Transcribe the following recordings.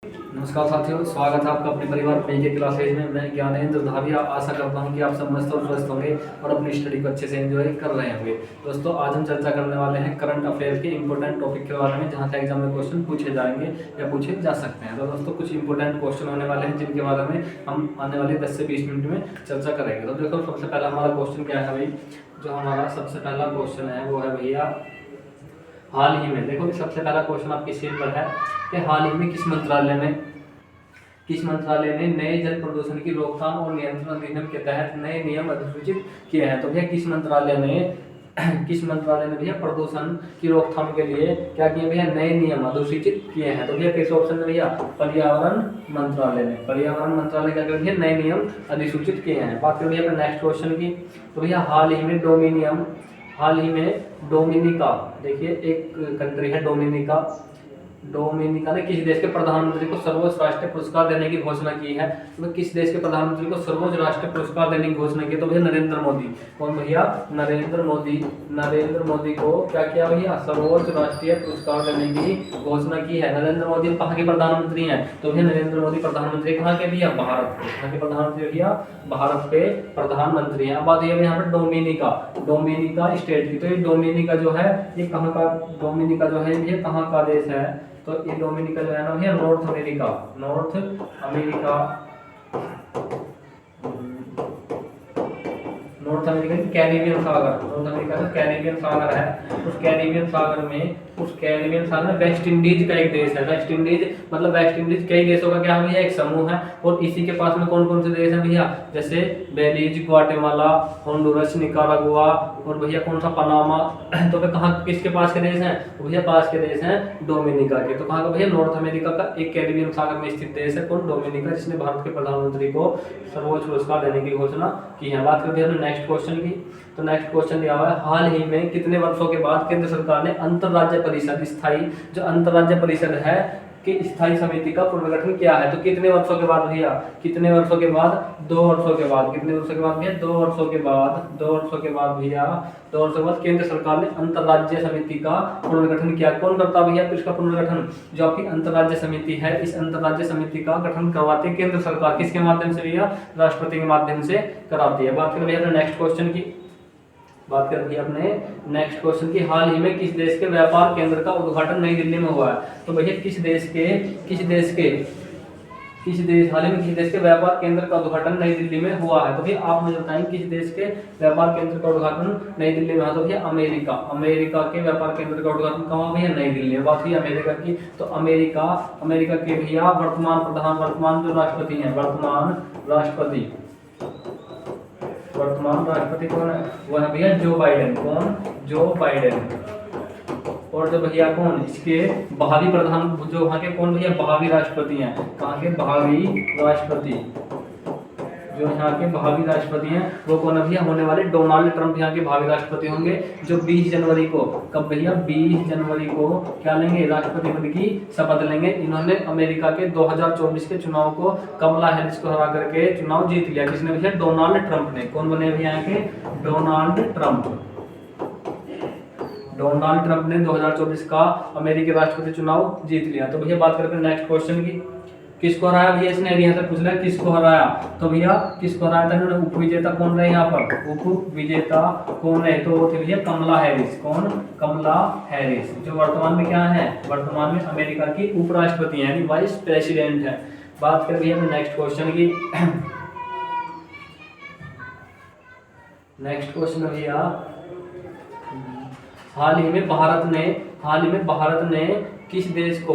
नमस्कार साथियों, स्वागत है आपका अपने परिवार पीके क्लासेज में। मैं ज्ञानेंद्र धाविया आशा करता हूं कि आप सब मस्त और स्वस्थ होंगे और अपनी स्टडी को अच्छे से एंजॉय कर रहे होंगे। दोस्तों, आज हम चर्चा करने वाले हैं करंट अफेयर के इंपॉर्टेंट टॉपिक के बारे में, जहां से एग्जाम में क्वेश्चन पूछे जाएंगे या पूछे जा सकते हैं। तो दोस्तों, कुछ इंपॉर्टेंट क्वेश्चन होने वाले हैं जिनके बारे में हम आने वाले 10 से 20 मिनट में चर्चा करेंगे। तो देखो, सबसे पहला हमारा क्वेश्चन क्या है भाई। जो हमारा सबसे पहला क्वेश्चन है वो है भैया, हाल ही में, देखो सबसे पहला क्वेश्चन आपकी स्क्रीन पर है कि हाल ही में किस मंत्रालय ने नए जल प्रदूषण की रोकथाम और नियंत्रण अधिनियम के तहत नए नियम अधिसूचित किए हैं। तो भैया किस मंत्रालय ने भैया प्रदूषण की रोकथाम के लिए क्या किए भैया, नए नियम अधिसूचित किए हैं। तो भैया किस ऑप्शन में भैया, पर्यावरण मंत्रालय ने क्या किया भैया, नए नियम अधिसूचित किए हैं। बात करें भैया नेक्स्ट क्वेश्चन की, तो भैया हाल ही में डोमिनिका, देखिए एक कंट्री है डोमिनिका ने किस देश के प्रधानमंत्री को सर्वोच्च राष्ट्रीय पुरस्कार देने की घोषणा की है। तो किस देश के प्रधानमंत्री को सर्वोच्च राष्ट्रीय पुरस्कार देने की घोषणा की, तो भैया नरेंद्र मोदी। कौन भैया, नरेंद्र मोदी को क्या किया भैया, सर्वोच्च राष्ट्रीय पुरस्कार देने की घोषणा की है। नरेंद्र मोदी कहाँ के प्रधानमंत्री हैं, तो भैया नरेंद्र मोदी प्रधानमंत्री कहाँ के भैया, भारत के। कहाँ के प्रधानमंत्री भैया, भारत के प्रधानमंत्री हैं। अब बात यह यहाँ पर डोमिनिका स्टेट की। तो ये डोमिनिका जो है, ये कहाँ का, डोमिनिका जो है ये कहाँ का देश है, तो ये डोमिनिका जो है ना भैया, नॉर्थ अमेरिका की कैरिबियन सागर, नॉर्थ अमेरिका का कैरिबियन सागर है। उस कैरिबियन सागर में वेस्ट इंडीज का एक देश है। वेस्ट इंडीज मतलब वेस्ट इंडीज कई देशों का क्या है भैया, एक समूह है। और इसी के पास में कौन कौन से देश हैं भैया, जैसे बेलीज, ग्वाटेमाला, होंडुरस, निकारागुआ और भैया कौन सा, पनामा। तो फिर कहाँ किसके पास के देश हैं, भैया पास के देश हैं डोमिनिका के। तो कहाँ का भैया, नॉर्थ अमेरिका का एक कैरिबियन सागर में स्थित देश है कौन, डोमिनिका, जिसने भारत के प्रधानमंत्री को सर्वोच्च पुरस्कार देने की घोषणा की है। बात करते हैं नेक्स्ट क्वेश्चन की, तो नेक्स्ट क्वेश्चन दिया हुआ है, हाल ही में कितने वर्षों के बाद केंद्र सरकार ने अंतरराज्य परिषद है कि स्थायी समिति का पुनर्गठन किया है। तो कितने वर्षों के बाद भैया, 2 वर्षों के बाद। कितने वर्षों के बाद भैया, 2 वर्षों के बाद केंद्र सरकार ने अंतरराज्य समिति का पुनर्गठन किया। कौन करता भैया इसका पुनर्गठन, जो आपकी अंतरराज्य समिति है, इस अंतरराज्य समिति का गठन करवाती है केंद्र सरकार। किसके माध्यम से भैया, राष्ट्रपति के माध्यम से कराती है। बात करें भैया नेक्स्ट क्वेश्चन की, हाल ही में किस देश के व्यापार केंद्र का उद्घाटन नई दिल्ली में हुआ है। तो भैया हाल ही में किस देश के व्यापार केंद्र का उद्घाटन नई दिल्ली में हुआ है। तो भैया आप मुझे बताएं, किस देश के व्यापार केंद्र का उद्घाटन नई दिल्ली में हुआ। तो भैया अमेरिका के व्यापार केंद्र का उद्घाटन कहाँ हुआ भैया, नई दिल्ली में। बात हुई अमेरिका की, तो अमेरिका के भैया वर्तमान जो राष्ट्रपति हैं, वर्तमान राष्ट्रपति कौन है, वो है भैया जो बाइडेन। और जो भैया कौन, इसके भावी प्रधान, जो वहाँ के कौन भैया, भावी राष्ट्रपति हैं। कहाँ के भावी राष्ट्रपति, जो यहाँ के भावी राष्ट्रपति हैं वो कौन है भैया, होने वाले डोनाल्ड ट्रंप यहाँ के भावी राष्ट्रपति होंगे, जो 20 जनवरी को, कब भैया, 20 जनवरी को क्या लेंगे, राष्ट्रपति पद की शपथ लेंगे। इन्होंने अमेरिका के 2024 के चुनाव को कमला हैरिस को हरा करके चुनाव जीत लिया। किसने भैया, डोनाल्ड ट्रंप ने। कौन बने भैया यहाँ के, डोनाल्ड ट्रंप ने 2024 का अमेरिकी राष्ट्रपति चुनाव जीत लिया। तो भैया बात करते हैं नेक्स्ट क्वेश्चन की, किसको हराया भैया इसने, यहाँ से पूछ रहा है किसको हराया। तो भैया किसको हराया था इन्होंने, उपविजेता कौन रहे यहाँ पर, उपविजेता कौन है, तो वो थे भैया कमला हैरिस। कौन, कमला हैरिस, जो वर्तमान में क्या है, वर्तमान में अमेरिका की उपराष्ट्रपति है, यानी वाइस प्रेसिडेंट है। बात करें भैया नेक्स्ट क्वेश्चन की, नेक्स्ट क्वेश्चन भैया, हाल ही में भारत ने किस देश को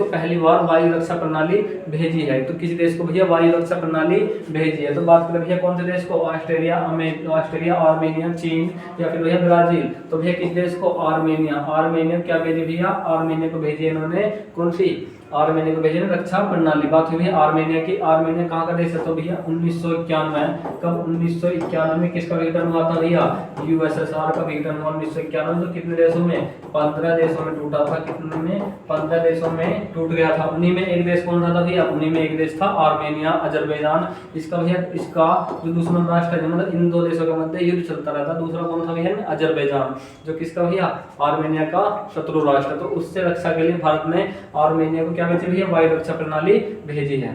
पहली बार वायु रक्षा प्रणाली भेजी है। तो किस देश को भैया वायु रक्षा प्रणाली भेजी है। तो बात करें भैया कौन से देश को, ऑस्ट्रेलिया, आर्मेनिया, चीन या फिर भैया ब्राजील। तो भैया किस देश को, आर्मेनिया क्या भेजी भैया, आर्मेनिया को भेजी इन्होंने, कौन सी, आर्मेनिया को भेजी रक्षा प्रणाली। बात हुई है आर्मेनिया की, आर्मेनिया कहाँ का देश है, तो भैया 1991, कब 1991 में किसका विघटन हुआ था भैया, यूएसएसआर का विघटन हुआ 1991। तो कितने देशों में, 15 देशों में टूटा था। कितने में, 15 देशों में टूट गया था। उन्हीं में एक देश कौन सा था भैया, उन्हीं में एक देश था आर्मेनिया, अजरबैजान। इसका भैया, इसका जो दुश्मन राष्ट्र है, मतलब इन दो देशों के मध्य युद्ध चलता रहता। दूसरा कौन था भैया, अजरबैजान, जो किसका भैया, आर्मेनिया का शत्रु राष्ट्र। तो उससे रक्षा के लिए भारत ने आर्मेनिया को क्या भेजी भैया, वायु रक्षा प्रणाली भेजी है।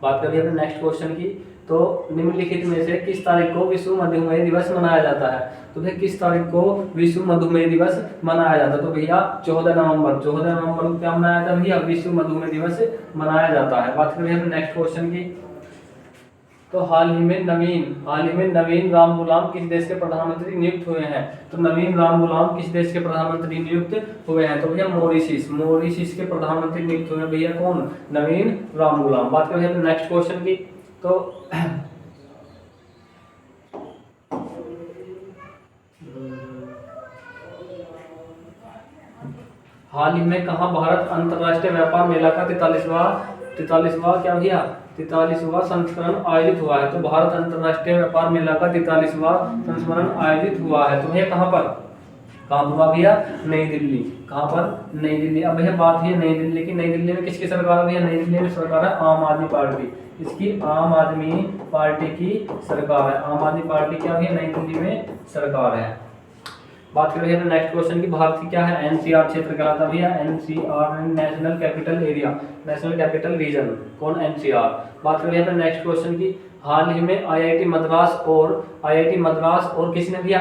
बात करिए अपने नेक्स्ट क्वेश्चन की। तो निम्नलिखित में से किस तारीख को विश्व मधुमेह दिवस मनाया जाता है? तो भैया किस तारीख को विश्व मधुमेह दिवस मनाया जाता है? तो भैया 14 नवंबर को क्या मनाया जाता है भैया, विश्व मधुमेह दिवस मनाया जाता है। बात करिए अपने नेक्स्ट क्वेश्चन की। तो हाल ही में नवीन राम गुलाम किस देश के प्रधानमंत्री नियुक्त हुए हैं? तो नवीन राम गुलाम किस देश के प्रधानमंत्री नियुक्त हुए हैं? तो भैया मॉरिशस के प्रधानमंत्री नियुक्त हुए हैं भैया, कौन? नवीन राम गुलाम। बात करें अपने नेक्स्ट क्वेश्चन की। तो हाल ही में कहाँ भारत अंतर्राष्ट्रीय व्यापार मेला का 43वां संस्करण आयोजित हुआ है? तो भारत अंतर्राष्ट्रीय व्यापार मेला का 43वां संस्करण आयोजित हुआ है। तो भैया कहाँ पर हुआ भैया? नई दिल्ली। कहाँ पर? नई दिल्ली। अब भैया बात है नई दिल्ली की। नई दिल्ली में किसकी सरकार है भैया? नई दिल्ली में सरकार है आम आदमी पार्टी। इसकी आम आदमी पार्टी की सरकार है। आम आदमी पार्टी क्या भैया? नई दिल्ली में सरकार है। बात करें भैया नेक्स्ट क्वेश्चन की। भारत की क्या है? एनसीआर क्षेत्र कहलाता है भैया। NCR national capital area, national capital region, कौन? एनसीआर। बात करें भैया नेक्स्ट क्वेश्चन की। हाल ही में आईआईटी मद्रास और किसने भैया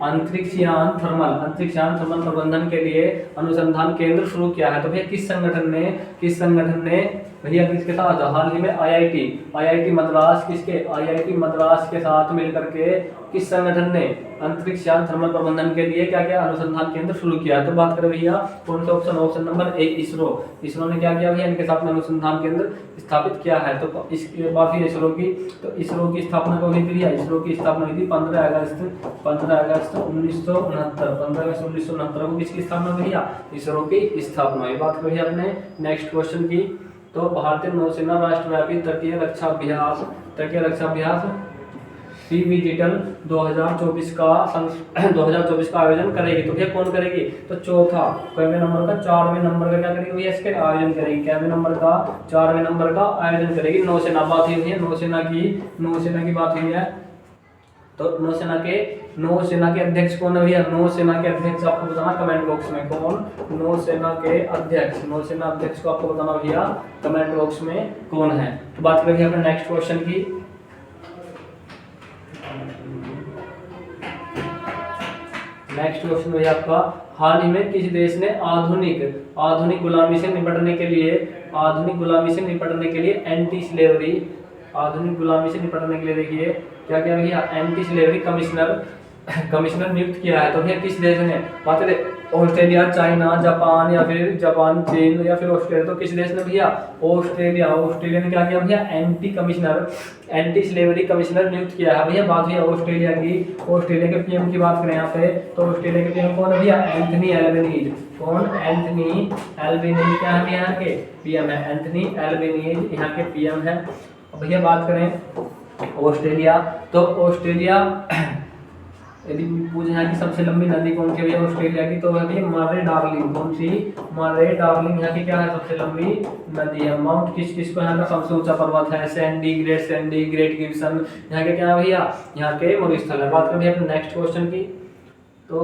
अंतरिक्षयान थर्मल प्रबंधन के लिए अनुसंधान केंद्र शुरू किया है? तो भैया किस संगठन ने भैया किसके साथ? हाल ही में आईआईटी मद्रास के साथ मिलकर के किस संगठन ने अंतरिक्षयान थर्मल प्रबंधन के लिए क्या क्या अनुसंधान केंद्र शुरू किया है? तो बात करें भैया कौन सा ऑप्शन नंबर ए, इसरो ने क्या किया भैया? इनके साथ में अनुसंधान केंद्र स्थापित किया है। तो इसके बाद ही इसरो की स्थापना कब हुई थी भैया? इसरो की स्थापना हुई थी 15 अगस्त 1969 को। किसकी स्थापना हुई भैया? इसरो की स्थापना हुई। बात करें अपने नेक्स्ट क्वेश्चन की। तो भारतीय नौसेना राष्ट्रव्यापी तटीय रक्षा अभ्यास CVGTL 2024 का आयोजन करेगी। तो भैया कौन करेगी? तो कैवे नंबर का 4वें नंबर का क्या करेगी भैया? इसके आयोजन करेगी। कैवे नंबर का 4वें नंबर का आयोजन करेगी नौसेना। बात हुई है नौसेना की बात हुई है। तो नौसेना के अध्यक्ष कौन है भैया? नौसेना के अध्यक्ष आपको बताना कमेंट बॉक्स में, कौन? नौसेना अध्यक्ष को आपको बताना भैया कमेंट बॉक्स में कौन है। तो बात करेंगे अपने नेक्स्ट क्वेश्चन की। नेक्स्ट क्वेश्चन भैया आपका, हाल ही में किस देश ने आधुनिक गुलामी से निपटने के लिए एंटी स्लेवरी देखिए क्या क्या भैया एंटी स्लेवरी कमिश्नर नियुक्त किया है? तो भैया किस देश ने? बात करें ऑस्ट्रेलिया, चाइना, जापान या फिर चीन या फिर ऑस्ट्रेलिया। तो किस देश ने भैया? ऑस्ट्रेलिया ने क्या किया भैया? एंटी स्लेवरी कमिश्नर नियुक्त किया है भैया। बात हुई ऑस्ट्रेलिया के पीएम की बात करें यहाँ पे। तो ऑस्ट्रेलिया के पीएम कौन है भैया? Anthony Albanese. कौन? एंथनी एल्बनीज क्या है यहाँ के पीएम है? एंथनी एल्बनीज यहाँ के पीएम है। भैया बात करें ऑस्ट्रेलिया, तो ऑस्ट्रेलिया यदि पूछे है कि सबसे लंबी नदी कौन सी है ऑस्ट्रेलिया की, तो है मारे डार्लिंग। कौन सी? मारे डार्लिंग यहाँ की क्या है? सबसे लंबी नदी है। माउंट किसको यहाँ का सबसे ऊंचा पर्वत है? सैंडी, ग्रेट गिब्सन यहाँ के क्या है भैया? यहाँ के मरुस्थल है। बात करें भैया अपने नेक्स्ट क्वेश्चन की। तो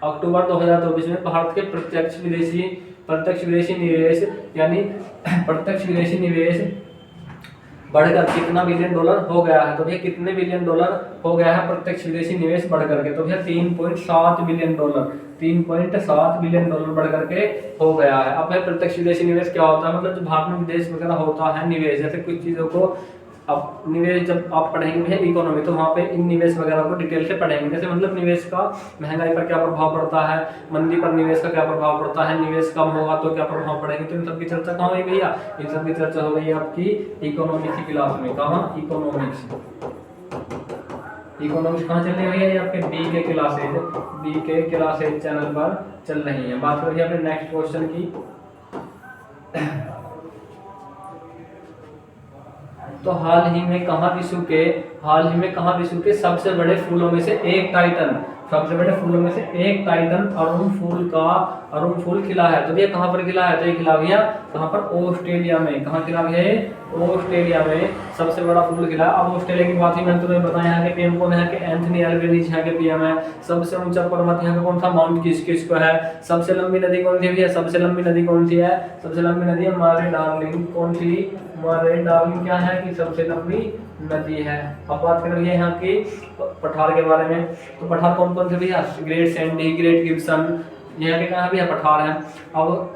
अक्टूबर 2024 में भारत के प्रत्यक्ष विदेशी निवेश बढ़कर कितना बिलियन डॉलर हो गया है? तो भैया कितने बिलियन डॉलर हो गया है प्रत्यक्ष विदेशी निवेश बढ़ करके? तो भैया 3.7 बिलियन डॉलर बढ़ करके हो गया है। अब भैया प्रत्यक्ष विदेशी निवेश क्या होता है? मतलब जो भारत में विदेश वगैरह होता है निवेश, जैसे कुछ चीजों को अब निवेश जब आप पढ़ेंगे भैया इकोनॉमी, तो वहाँ पे इन निवेश वगैरह को डिटेल से पढ़ेंगे। जैसे मतलब निवेश का महंगाई पर क्या प्रभाव पड़ता है, मंदी पर निवेश का क्या प्रभाव पड़ता है, निवेश कम होगा तो क्या प्रभाव पड़ेगा। तो इन सब की चर्चा कहाँ हुई भैया? इन सब की चर्चा हो गई आपकी इकोनॉमिक्स की क्लास में। कहाँ? इकोनॉमिक्स कहाँ चल रही है भैया? ये आपके बी के क्लासेज चैनल पर चल रही है। बात करिए अपने नेक्स्ट क्वेश्चन की। तो हाल ही में कहाँ विश्व के सबसे बड़े फूलों में से एक सबसे बड़े फूलों में से एक टाइटन अरुण फूल खिला है। तो ये कहाँ पर खिला है? तो ये खिला भैया कहाँ पर? ऑस्ट्रेलिया में। कहाँ खिला भैया? ऑस्ट्रेलिया में सबसे बड़ा फूल खिला। अब ऑस्ट्रेलिया की बात ही मैंने तुम्हें बताया, यहाँ के पीएम कौन है? कि एंथनी एल्बनीज़ यहाँ के पीएम है। सबसे ऊंचा पर्वत यहाँ का कौन सा? माउंट किस्किस को है। सबसे लंबी नदी कौन सी भैया? सबसे लंबी नदी कौन सी है? सबसे लंबी नदी है मारे डार्लिंग। कौन सी? मारे डार्लिंग क्या है कि सबसे लंबी नदी है। अब बात करें भैया यहाँ की पठार के बारे में, तो पठार कौन कौन से भैया? ग्रेट सैंडी, ग्रेट गिब्सन, यहाँ के कहाँ भैया? पठार है। अब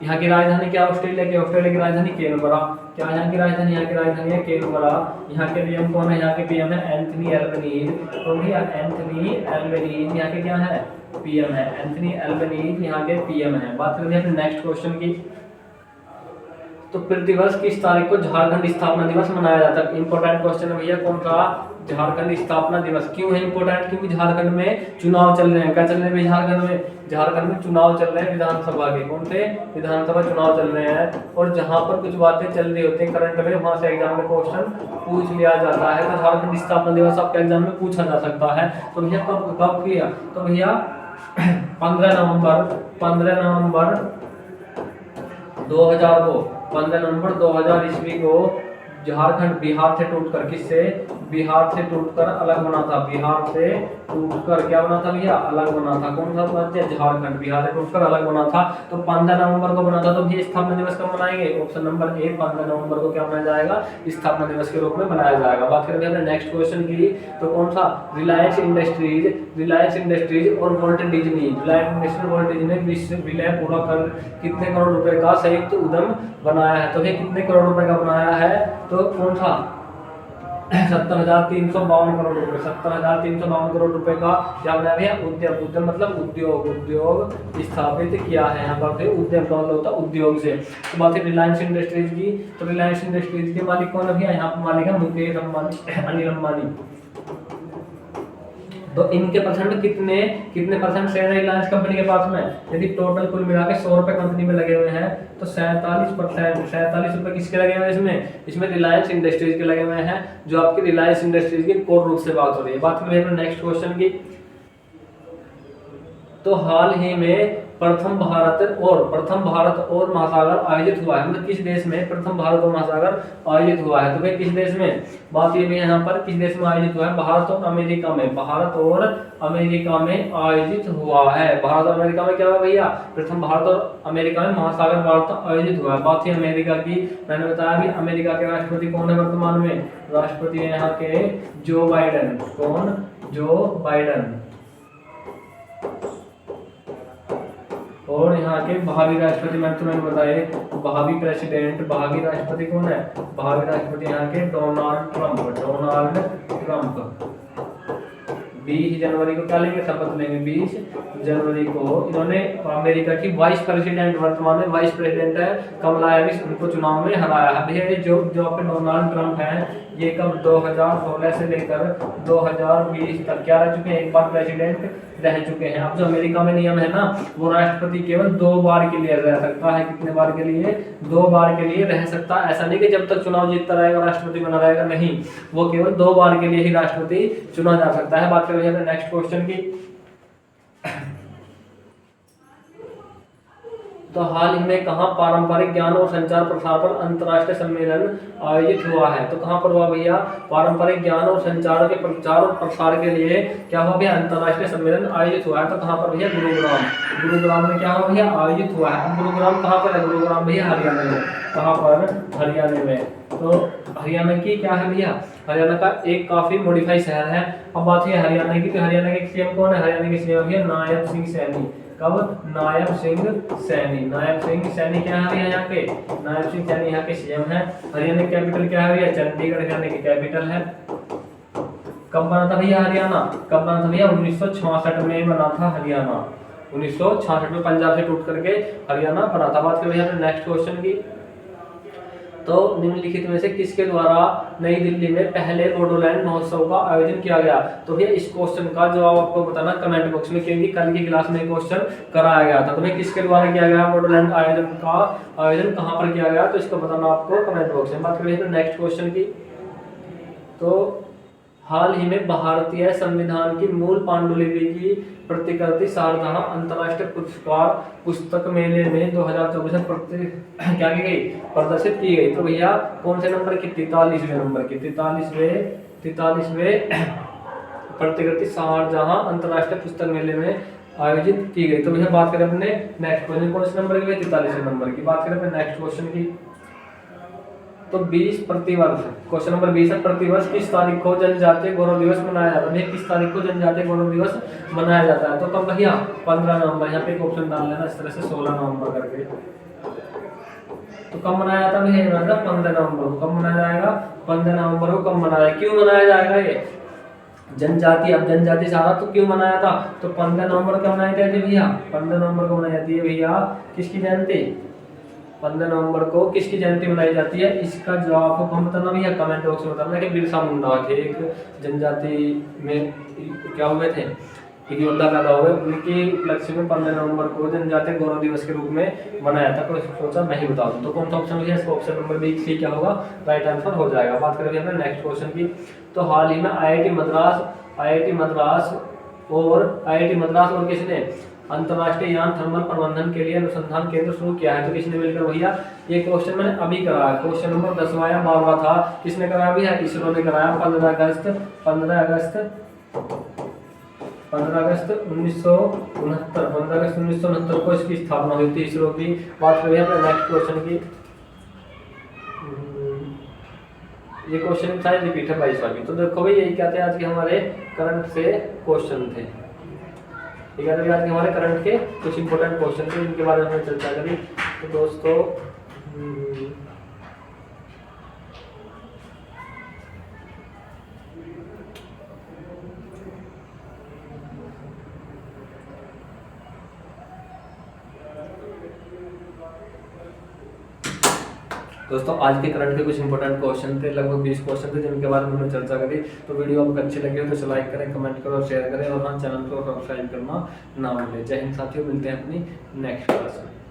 यहाँ की राजधानी क्या? ऑस्ट्रेलिया की राजधानी कैनबरा। क्या यहाँ की राजधानी? यहाँ की राजधानी है कैनबरा। यहाँ के पीएम कौन है? यहाँ के पीएम है एंथनी एल्बनीज़। तो भैया एंथनी एल्बनीज़ यहाँ के क्या है? पीएम है। एंथनी एल्बनीज़ यहाँ के पीएम है। बात करें अपने नेक्स्ट क्वेश्चन की, तो प्रतिवर्ष किस तारीख को झारखंड स्थापना दिवस मनाया जाता है? इंपॉर्टेंट क्वेश्चन है भैया, कौन सा? झारखंड स्थापना दिवस। क्यों है इंपॉर्टेंट? क्योंकि झारखंड में चुनाव चल रहे हैं। क्या चल रहे हैं झारखंड में चुनाव चल रहे हैं विधानसभा के। कौन से? विधानसभा चुनाव चल रहे हैं। और जहां पर कुछ बातें चल रही होती हैं करंट अफेयर, वहां से एग्जाम में क्वेश्चन पूछ लिया जाता है। तो झारखंड स्थापना दिवस आपके एग्जाम में पूछा जा सकता है। तो भैया कब किया? तो भैया 15 नवंबर 2000 को, 15 नवंबर 2000 ईस्वी को झारखंड बिहार से टूटकर, किससे? बिहार से टूटकर अलग बना था। बिहार से टूटकर क्या बना था भैया? अलग बना था। कौन सा राज्य? झारखंड बिहार से टूटकर अलग बना था। तो 15 नवंबर को बना था। तो ये स्थापना दिवस कब मनाएंगे? ऑप्शन नंबर ए 15 नवंबर को क्या मनाया जाएगा? स्थापना दिवस के रूप में मनाया जाएगा। बात करेंगे अपने नेक्स्ट क्वेश्चन की, तो कौन सा? रिलायंस इंडस्ट्रीज और वॉल्ट डिज्नी, वॉल्ट डिज्नी विश्व विलय पूरा कर कितने करोड़ रुपए का संयुक्त उद्यम बनाया है? तो ये कितने करोड़ रुपए का बनाया है? तो कौन सा? 70,352 करोड़ रुपए। 70,352 करोड़ रुपए का क्या बनाया गया? उद्यम मतलब उद्योग स्थापित किया है। यहाँ पर उद्यम का मतलब होता है उद्योग से। तो बात है रिलायंस इंडस्ट्रीज की, तो रिलायंस इंडस्ट्रीज के मालिक कौन है भैया? यहाँ पर मालिक है मुकेश अंबानी, अनिल अंबानी। तो इनके परसेंट कितने परसेंट शेयर है रिलायंस कंपनी के पास में? यदि टोटल कुल मिला के 100 रुपए कंपनी में लगे हुए हैं, तो 47 रुपए किसके लगे हुए हैं? इसमें रिलायंस इंडस्ट्रीज के लगे हुए हैं, जो आपकी रिलायंस इंडस्ट्रीज की कोर रूप से बात हो रही है। बात करें नेक्स्ट क्वेश्चन की, तो हाल ही में प्रथम भारत और महासागर आयोजित हुआ है। मतलब किस देश में प्रथम भारत और महासागर आयोजित हुआ है? तो भाई किस देश में? बात ये भी यहाँ पर किस देश में आयोजित हुआ है? भारत और अमेरिका में। भारत और अमेरिका में आयोजित हुआ है। भारत और अमेरिका में क्या हुआ भैया? प्रथम भारत और अमेरिका में महासागर वार्ता आयोजित हुआ है। बात है अमेरिका की, मैंने बताया भी अमेरिका के राष्ट्रपति कौन है वर्तमान में? राष्ट्रपति है यहाँ के जो बाइडेन। कौन? Joe Biden. और यहाँ के भावी राष्ट्रपति मैंने तुम्हें बताए, भावी राष्ट्रपति कौन है? भावी राष्ट्रपति यहाँ के डोनाल्ड ट्रंप। 20 जनवरी को क्या लेंगे? शपथ लेंगे। 20 जनवरी को इन्होंने अमेरिका की वाइस प्रेसिडेंट, वर्तमान में वाइस प्रेसिडेंट है कमला हैरिस, उनको चुनाव में हराया है। भैया ये जो आपके डोनाल्ड ट्रंप हैं, ये कब 2016 से लेकर 2020 तक क्या रह चुके हैं? एक बार प्रेसिडेंट रह चुके हैं। अब जो अमेरिका में नियम है ना, वो राष्ट्रपति केवल 2 बार के लिए रह सकता है। कितने बार के लिए? 2 बार के लिए रह सकता है। ऐसा नहीं कि जब तक चुनाव जीतता रहेगा राष्ट्रपति बना रहेगा, नहीं, वो केवल 2 बार के लिए ही राष्ट्रपति चुना जा सकता है। बात करें नेक्स्ट क्वेश्चन की, तो हाल ही में कहाँ पारंपरिक ज्ञान और संचार प्रसार पर अंतर्राष्ट्रीय सम्मेलन आयोजित हुआ है? तो कहाँ पर हुआ भैया? पारंपरिक ज्ञान और संचार के प्रचार और प्रसार के लिए क्या हुआ भैया? अंतर्राष्ट्रीय सम्मेलन आयोजित हुआ है। तो कहाँ पर भैया? गुरुग्राम में क्या हुआ भैया? आयोजित हुआ है। गुरुग्राम कहाँ पर है? गुरुग्राम भैया हरियाणा में। कहाँ पर? हरियाणा में। तो हरियाणा की क्या है भैया? हरियाणा का एक काफी मॉडिफाई शहर है। अब बात है हरियाणा की, तो हरियाणा के सीएम कौन है? हरियाणा के सीएम है नायब सिंह सैनी। कब? नायब सिंह सैनी क्या है यहाँ के? नायब सिंह सैनी यहाँ के सीएम है। हरियाणा की कैपिटल क्या है भैया? चंडीगढ़ हरियाणा की कैपिटल है। कब बना था भैया हरियाणा? 1966 में बना था हरियाणा। 1966 में पंजाब से टूट करके हरियाणा बना था। बात करें यहाँ पे नेक्स्ट क्वेश्चन की, तो निम्नलिखित में से किसके द्वारा नई दिल्ली में पहले बोडोलैंड महोत्सव का आयोजन किया गया? तो भैया इस क्वेश्चन का जवाब आपको बताना कमेंट बॉक्स में, क्योंकि कल की क्लास में क्वेश्चन कराया गया था। तो भैया किसके द्वारा किया गया बोडोलैंड आयोजन कहाँ पर किया गया? तो इसको बताना आपको कमेंट बॉक्स में। बात करें तो नेक्स्ट क्वेश्चन की, तो हाल ही में भारतीय संविधान की मूल पांडुलिपि की प्रतिकृति शारजाह अंतर्राष्ट्रीय पुरस्कार पुस्तक मेले में 2024 में क्या की गई, प्रदर्शित की गई। तो भैया कौन से नंबर की, 43वें नंबर की, 43वें प्रतिकृति शारजाह अंतर्राष्ट्रीय पुस्तक मेले में आयोजित की गई। तो भैया बात करें अपने नेक्स्ट क्वेश्चन, कौन से नंबर की, 43वें नंबर की। बात करें अपने नेक्स्ट क्वेश्चन की, तो 20 प्रतिवर्ष, क्वेश्चन नंबर 20 है, प्रतिवर्ष किस तारीख को जनजातीय गौरव दिवस मनाया जाता है। किस तारीख को जनजातीय गौरव दिवस मनाया जाता है, तो कब भैया, 15 नवंबर। यहाँ पे एक ऑप्शन डाल लेना इस तरह से 16 नवंबर करके। तो कब मनाया जाता है भैया, 15 नवंबर को। कब मनाया जाएगा, 15 नवंबर को। कब मनाया, क्यों मनाया जाएगा ये जनजाति, अब जनजाति सारा तो क्यों मनाया था, तो 15 नवंबर को मनाई जाती है भैया, 15 नवंबर को मनाई जाती है भैया किसकी जयंती, 15 नवंबर को किसकी जयंती मनाई जाती है। इसका जवाब आपको हम बताना भैया कमेंट बॉक्स में बताना कि बिरसा मुंडा थे एक जनजाति में क्या हुए थे, एक योद्धा पैदा हुए, उनकी उपलक्ष्य में 15 नवंबर को जनजातीय गौरव दिवस के रूप में मनाया था। तो सोचा मैं ही बता दूं, तो कौन सा ऑप्शन भैया, इसका ऑप्शन नंबर बी सी क्या होगा, राइट आंसर हो जाएगा। बात करेंगे अपने नेक्स्ट क्वेश्चन की, तो हाल ही में आईआईटी मद्रास और किसने अंतर्राष्ट्रीय यान थर्मल प्रबंधन के लिए अनुसंधान केंद्र शुरू किया है। तो किसने मिलकर भैया, ये क्वेश्चन मैंने अभी कराया, क्वेश्चन नंबर 10वां या 12वां था, किसने कराया भैया, इसरो ने कराया। 15 अगस्त 1969 को इसकी स्थापना हुई थी इसरो की। बात करें अपने नेक्स्ट क्वेश्चन की, ये क्वेश्चन शायद रिपीट है 22वां की। तो देखो भाई यही क्या थे आज के हमारे करंट से क्वेश्चन थे, ठीक है। तो आज के हमारे करंट के कुछ इंपॉर्टेंट क्वेश्चन थे, इनके बारे में हमने चर्चा करी। तो दोस्तों आज के करंट के कुछ इंपॉर्टेंट क्वेश्चन थे, लगभग 20 क्वेश्चन थे जिनके बारे में हमने चर्चा करी। तो वीडियो आपको अच्छी लगी हो तो लाइक करें, कमेंट करो और शेयर करें, और हाँ चैनल को सब्सक्राइब करना ना भूलें। जय हिंद साथियों, मिलते हैं अपनी नेक्स्ट क्लास में।